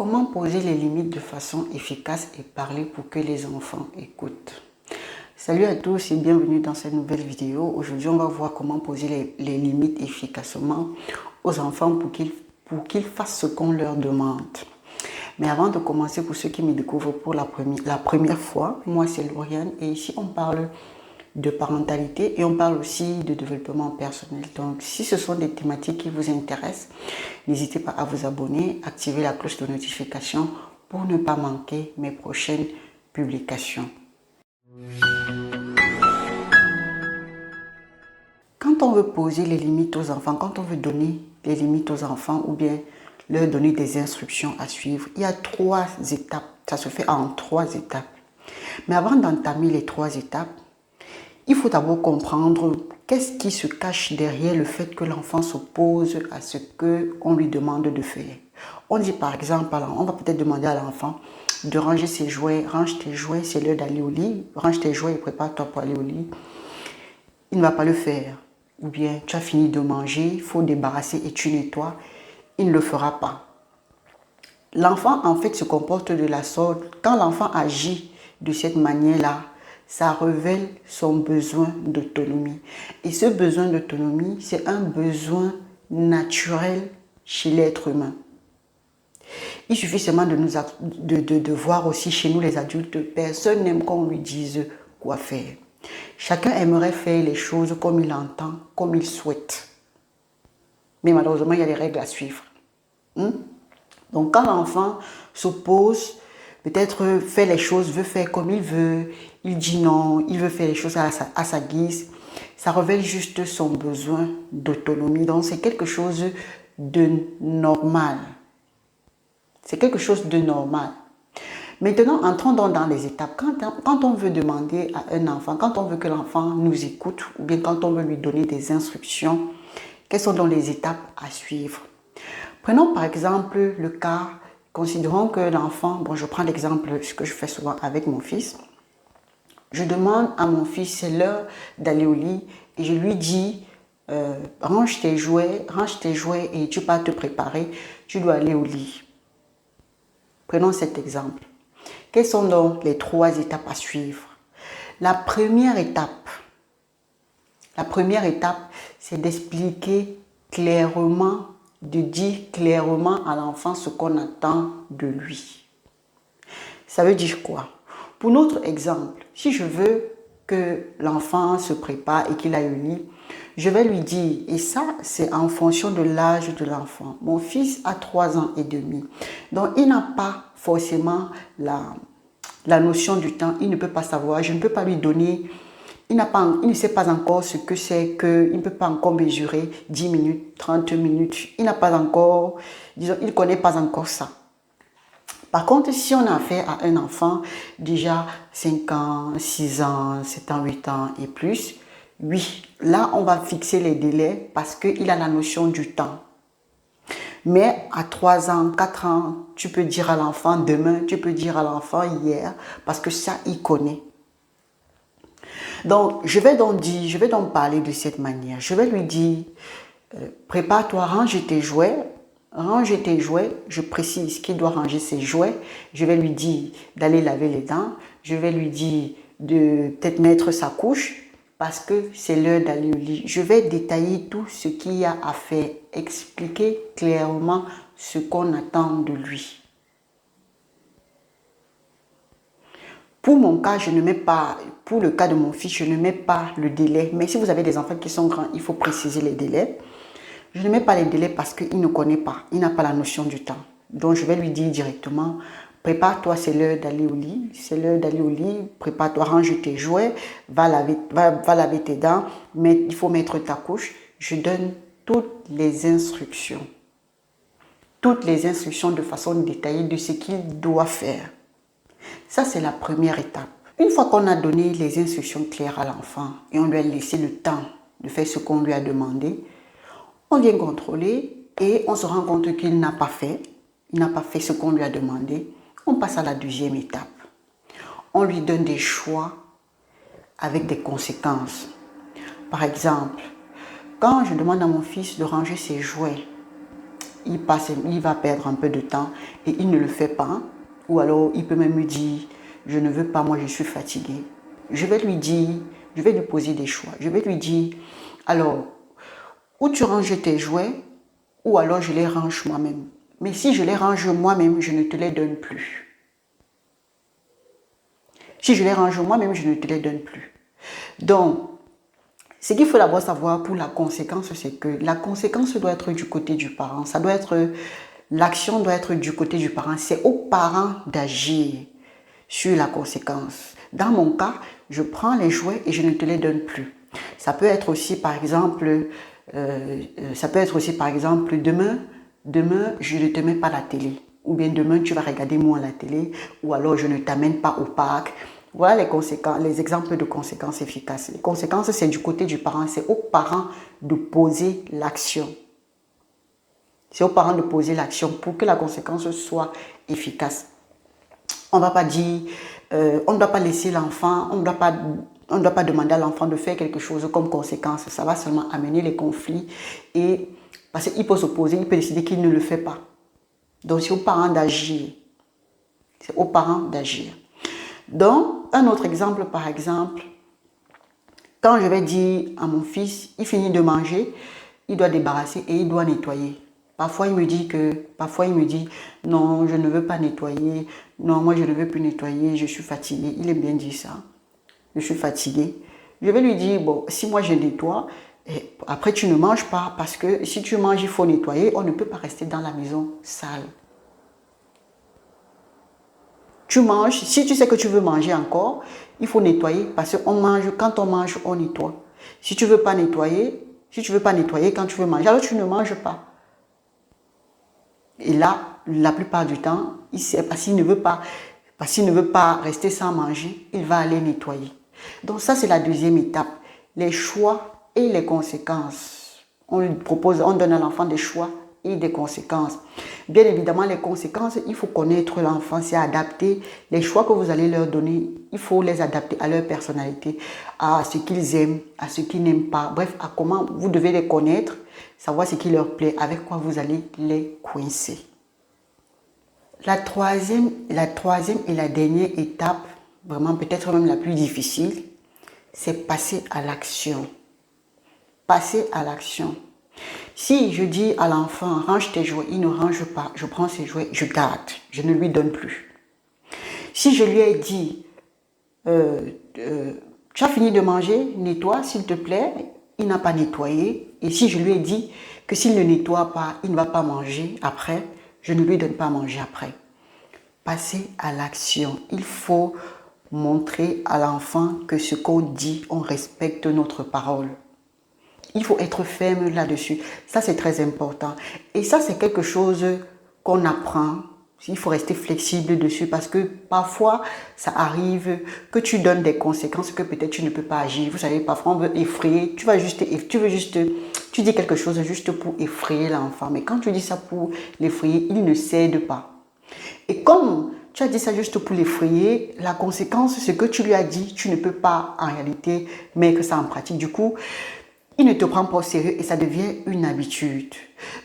Comment poser les limites de façon efficace et parler pour que les enfants écoutent? Salut à tous et bienvenue dans cette nouvelle vidéo. Aujourd'hui, on va voir comment poser les limites efficacement aux enfants pour qu'ils fassent ce qu'on leur demande. Mais avant de commencer, pour ceux qui me découvrent pour la première fois, moi c'est Lauriane et ici on parle de parentalité et on parle aussi de développement personnel. Donc si ce sont des thématiques qui vous intéressent, n'hésitez pas à vous abonner, activer la cloche de notification pour ne pas manquer mes prochaines publications. Quand on veut poser les limites aux enfants, quand on veut donner les limites aux enfants ou bien leur donner des instructions à suivre, il y a 3 étapes. Ça se fait en 3 étapes. Mais avant d'entamer les 3 étapes, il faut d'abord comprendre qu'est-ce qui se cache derrière le fait que l'enfant s'oppose à ce qu'on lui demande de faire. On dit par exemple, on va peut-être demander à l'enfant de ranger ses jouets. Range tes jouets, c'est l'heure d'aller au lit. Range tes jouets et prépare-toi pour aller au lit. Il ne va pas le faire. Ou bien tu as fini de manger, il faut débarrasser et tu nettoies. Il ne le fera pas. L'enfant en fait se comporte de la sorte. Quand l'enfant agit de cette manière-là, ça révèle son besoin d'autonomie. Et ce besoin d'autonomie, c'est un besoin naturel chez l'être humain. Il suffit seulement de voir aussi chez nous les adultes, personne n'aime qu'on lui dise quoi faire. Chacun aimerait faire les choses comme il entend, comme il souhaite. Mais malheureusement, il y a des règles à suivre. Donc quand l'enfant s'oppose, peut-être fait les choses, veut faire comme il veut, il dit non, il veut faire les choses à sa guise, ça révèle juste son besoin d'autonomie. Donc c'est quelque chose de normal. C'est quelque chose de normal. Maintenant, entrons donc dans les étapes. Quand on veut demander à un enfant, quand on veut que l'enfant nous écoute, ou bien quand on veut lui donner des instructions, quelles sont donc les étapes à suivre? Prenons par exemple le cas, considérons que l'enfant, je prends l'exemple, ce que je fais souvent avec mon fils. Je demande à mon fils, c'est l'heure d'aller au lit et je lui dis, range tes jouets et tu vas te préparer, tu dois aller au lit. Prenons cet exemple. Quelles sont donc les 3 étapes à suivre? La première étape, c'est d'expliquer clairement, de dire clairement à l'enfant ce qu'on attend de lui. Ça veut dire quoi? Pour notre exemple, si je veux que l'enfant se prépare et qu'il aille au lit, je vais lui dire, et ça c'est en fonction de l'âge de l'enfant. Mon fils a 3 ans et demi, donc il n'a pas forcément la notion du temps, il ne peut pas savoir, je ne peux pas lui donner, il ne sait pas encore ce que c'est il ne peut pas encore mesurer 10 minutes, 30 minutes, il n'a pas encore, disons, il ne connaît pas encore ça. Par contre, si on a affaire à un enfant déjà 5 ans, 6 ans, 7 ans, 8 ans et plus, oui, là on va fixer les délais parce qu'il a la notion du temps. Mais à 3 ans, 4 ans, tu peux dire à l'enfant demain, tu peux dire à l'enfant hier, parce que ça, il connaît. Donc, je vais donc parler de cette manière. Je vais lui dire, prépare-toi, range tes jouets, je précise qu'il doit ranger ses jouets. Je vais lui dire d'aller laver les dents, je vais lui dire de peut-être mettre sa couche, parce que c'est l'heure d'aller au lit. Je vais détailler tout ce qu'il y a à faire, expliquer clairement ce qu'on attend de lui. Pour mon cas, pour le cas de mon fils, je ne mets pas le délai. Mais si vous avez des enfants qui sont grands, il faut préciser les délais. Je ne mets pas les délais parce qu'il ne connaît pas, il n'a pas la notion du temps. Donc je vais lui dire directement, prépare-toi, c'est l'heure d'aller au lit, prépare-toi, range tes jouets, va laver tes dents, mais il faut mettre ta couche. Je donne toutes les instructions de façon détaillée de ce qu'il doit faire. Ça, c'est la première étape. Une fois qu'on a donné les instructions claires à l'enfant et on lui a laissé le temps de faire ce qu'on lui a demandé, on vient contrôler et on se rend compte qu'il n'a pas fait ce qu'on lui a demandé. On passe à la deuxième étape. On lui donne des choix avec des conséquences. Par exemple, quand je demande à mon fils de ranger ses jouets, il va perdre un peu de temps et il ne le fait pas. Ou alors, il peut même me dire, je ne veux pas, moi je suis fatigué. Je vais lui dire, je vais lui poser des choix. Je vais lui dire, alors, ou tu ranges tes jouets, ou alors je les range moi-même. Mais si je les range moi-même, je ne te les donne plus. Si je les range moi-même, je ne te les donne plus. Donc, ce qu'il faut d'abord savoir pour la conséquence, c'est que la conséquence doit être du côté du parent. Ça doit être, l'action doit être du côté du parent. C'est aux parents d'agir sur la conséquence. Dans mon cas, je prends les jouets et je ne te les donne plus. Ça peut être aussi, par exemple, demain, je ne te mets pas la télé. Ou bien demain, tu vas regarder moi la télé. Ou alors, je ne t'amène pas au parc. Voilà les conséquences, les exemples de conséquences efficaces. Les conséquences, c'est du côté du parent. C'est aux parents de poser l'action. C'est aux parents de poser l'action pour que la conséquence soit efficace. On ne va pas dire, on ne doit pas laisser l'enfant, on ne doit pas demander à l'enfant de faire quelque chose comme conséquence. Ça va seulement amener les conflits. Et parce qu'il peut s'opposer, il peut décider qu'il ne le fait pas. Donc, c'est aux parents d'agir. C'est aux parents d'agir. Donc, un autre exemple, par exemple, quand je vais dire à mon fils, il finit de manger, il doit débarrasser et il doit nettoyer. Parfois, il me dit, non, je ne veux pas nettoyer. Non, moi, je ne veux plus nettoyer, je suis fatigué. Il aime bien dire ça. Je suis fatigué. Je vais lui dire, bon, si moi je nettoie, après tu ne manges pas parce que si tu manges, il faut nettoyer. On ne peut pas rester dans la maison sale. Tu manges, si tu sais que tu veux manger encore, il faut nettoyer parce qu'on mange, quand on mange, on nettoie. Si tu veux pas nettoyer quand tu veux manger, alors tu ne manges pas. Et là, la plupart du temps, parce qu'il ne veut pas rester sans manger, il va aller nettoyer. Donc ça, c'est la deuxième étape. Les choix et les conséquences. On donne à l'enfant des choix et des conséquences. Bien évidemment, les conséquences, il faut connaître l'enfant, c'est adapter. Les choix que vous allez leur donner, il faut les adapter à leur personnalité, à ce qu'ils aiment, à ce qu'ils n'aiment pas. Bref, à comment vous devez les connaître, savoir ce qui leur plaît, avec quoi vous allez les coincer. La troisième et la dernière étape, vraiment peut-être même la plus difficile, c'est passer à l'action. Passer à l'action. Si je dis à l'enfant, range tes jouets, il ne range pas, je prends ses jouets, je garde, je ne lui donne plus. Si je lui ai dit, tu as fini de manger, nettoie s'il te plaît, il n'a pas nettoyé. Et si je lui ai dit que s'il ne nettoie pas, il ne va pas manger après, je ne lui donne pas à manger après. Passer à l'action. Il faut montrer à l'enfant que ce qu'on dit, on respecte notre parole. Il faut être ferme là-dessus. Ça, c'est très important. Et ça, c'est quelque chose qu'on apprend. Il faut rester flexible dessus parce que parfois, ça arrive que tu donnes des conséquences que peut-être tu ne peux pas agir. Vous savez, parfois, on veut effrayer. Tu dis quelque chose juste pour effrayer l'enfant. Mais quand tu dis ça pour l'effrayer, il ne cède pas. Et comme tu as dit ça juste pour l'effrayer, la conséquence, c'est que tu lui as dit, tu ne peux pas en réalité mettre ça en pratique. Du coup, il ne te prend pas au sérieux et ça devient une habitude.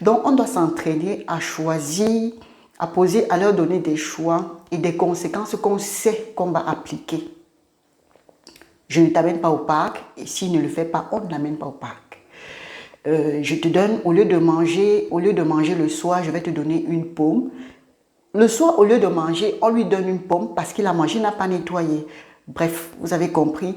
Donc, on doit s'entraîner à choisir, à leur donner des choix et des conséquences qu'on sait qu'on va appliquer. Je ne t'amène pas au parc et s'il ne le fait pas, on ne l'amène pas au parc. Je te donne, au lieu de manger le soir, je vais te donner une pomme. Le soir, au lieu de manger, on lui donne une pomme parce qu'il a mangé, il n'a pas nettoyé. Bref, vous avez compris.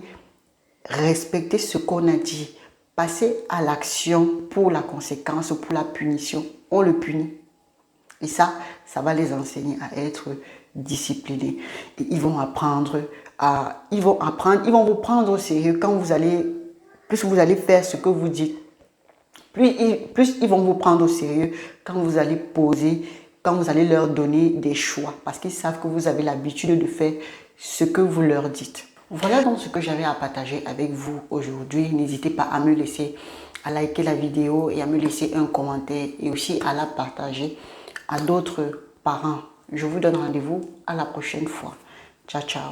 Respectez ce qu'on a dit. Passer à l'action pour la conséquence, pour la punition. On le punit. Et ça va les enseigner à être disciplinés. Et ils vont vous prendre au sérieux quand plus vous allez faire ce que vous dites. Plus ils vont vous prendre au sérieux quand vous allez leur donner des choix. Parce qu'ils savent que vous avez l'habitude de faire ce que vous leur dites. Voilà donc ce que j'avais à partager avec vous aujourd'hui. N'hésitez pas à me laisser, à liker la vidéo et à me laisser un commentaire et aussi à la partager à d'autres parents. Je vous donne rendez-vous à la prochaine fois. Ciao, ciao.